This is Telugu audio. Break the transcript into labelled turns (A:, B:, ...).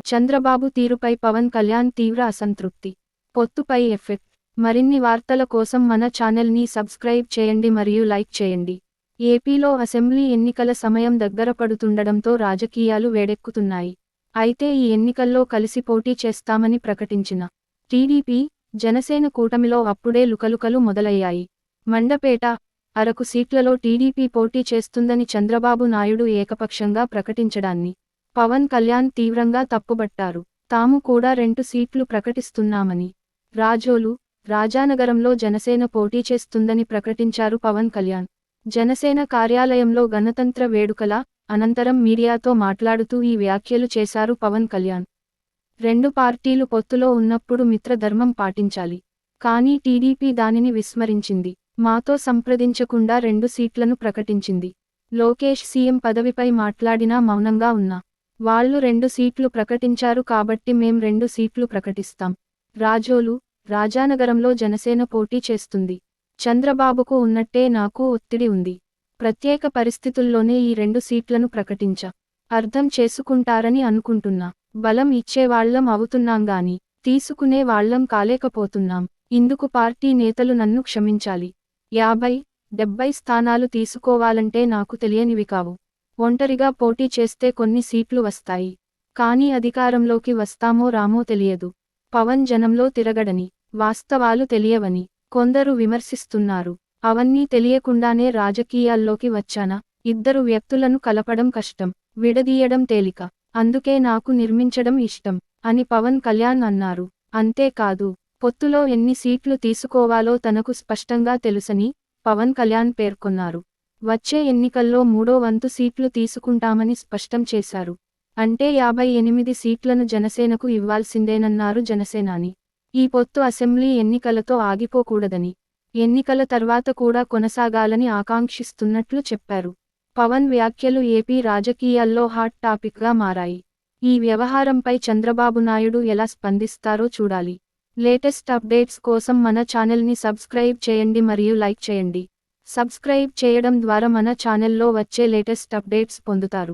A: చంద్రబాబు తీరుపై పవన్ కళ్యాణ్ తీవ్ర అసంతృప్తి. పొత్తుపై ఎఫెక్ట్. మరిన్ని వార్తల కోసం మన ఛానల్ని సబ్స్క్రైబ్ చేయండి మరియు లైక్ చేయండి. ఏపీలో అసెంబ్లీ ఎన్నికల సమయం దగ్గర పడుతుండడంతో రాజకీయాలు వేడెక్కుతున్నాయి. అయితే ఈ ఎన్నికల్లో కలిసి పోటీ చేస్తామని ప్రకటించిన టీడీపీ, జనసేన కూటమిలో అప్పుడే లుకలుకలు మొదలయ్యాయి. మండపేట, అరకు సీట్లలో టీడీపీ పోటీ చేస్తుందని చంద్రబాబు నాయుడు ఏకపక్షంగా ప్రకటించడాన్ని పవన్ కళ్యాణ్ తీవ్రంగా తప్పుబట్టారు. తాము కూడా 2 సీట్లు ప్రకటిస్తున్నామని. రాజోలు, రాజానగరంలో జనసేన పోటీ చేస్తుందని ప్రకటించారు పవన్ కళ్యాణ్. జనసేన కార్యాలయంలో గణతంత్ర వేడుకల అనంతరం మీడియాతో మాట్లాడుతూ ఈ వ్యాఖ్యలు చేశారు పవన్ కళ్యాణ్. 2 పార్టీలు పొత్తులో ఉన్నప్పుడు మిత్రధర్మం పాటించాలి. కానీ టీడీపీ దానిని విస్మరించింది. మాతో సంప్రదించకుండా 2 సీట్లను ప్రకటించింది. లోకేష్ సీఎం పదవిపై మాట్లాడినా మౌనంగా ఉన్నా. వాళ్లు 2 సీట్లు ప్రకటించారు కాబట్టి మేం 2 సీట్లు ప్రకటిస్తాం. రాజోలు, రాజానగరంలో జనసేన పోటీ చేస్తుంది. చంద్రబాబుకు ఉన్నట్టే నాకు ఒత్తిడి ఉంది. ప్రత్యేక పరిస్థితుల్లోనే ఈ 2 సీట్లను ప్రకటించా. అర్థం చేసుకుంటారని అనుకుంటున్నా. బలం ఇచ్చేవాళ్లం అవుతున్నాంగాని తీసుకునే వాళ్లం కాలేకపోతున్నాం. ఇందుకు పార్టీ నేతలు నన్ను క్షమించాలి. 50-70 స్థానాలు తీసుకోవాలంటే నాకు తెలియనివి కావు. ఒంటరిగా పోటీ చేస్తే కొన్ని సీట్లు వస్తాయి. కానీ అధికారంలోకి వస్తామో రామో తెలియదు. పవన్ జనంలో తిరగడని, వాస్తవాలు తెలియవని కొందరు విమర్శిస్తున్నారు. అవన్నీ తెలియకుండానే రాజకీయాల్లోకి వచ్చానా? 2 వ్యక్తులను కలపడం కష్టం, విడదీయడం తేలిక. అందుకే నాకు నిర్మించడం ఇష్టం అని పవన్ కళ్యాణ్ అన్నారు. అంతేకాదు, పొత్తులో ఎన్ని సీట్లు తీసుకోవాలో తనకు స్పష్టంగా తెలుసని పవన్ కళ్యాణ్ పేర్కొన్నారు. వచ్చే ఎన్నికల్లో 3వ వంతు సీట్లు తీసుకుంటామని స్పష్టం చేశారు. అంటే 58 సీట్లను జనసేనకు ఇవ్వాల్సిందేనన్నారు జనసేనాని. ఈ పొత్తు అసెంబ్లీ ఎన్నికలతో ఆగిపోకూడదని, ఎన్నికల తర్వాత కూడా కొనసాగాలని ఆకాంక్షిస్తున్నట్లు చెప్పారు. పవన్ వ్యాఖ్యలు ఏపీ రాజకీయాల్లో హాట్ టాపిక్గా మారాయి. ఈ వ్యవహారంపై చంద్రబాబు నాయుడు ఎలా స్పందిస్తారో చూడాలి. లేటెస్ట్ అప్డేట్స్ కోసం మన ఛానల్ని సబ్స్క్రైబ్ చేయండి మరియు లైక్ చేయండి. సబ్స్క్రైబ్ చేయడం ద్వారా మన ఛానల్లో వచ్చే లేటెస్ట్ అప్డేట్స్ పొందుతారు.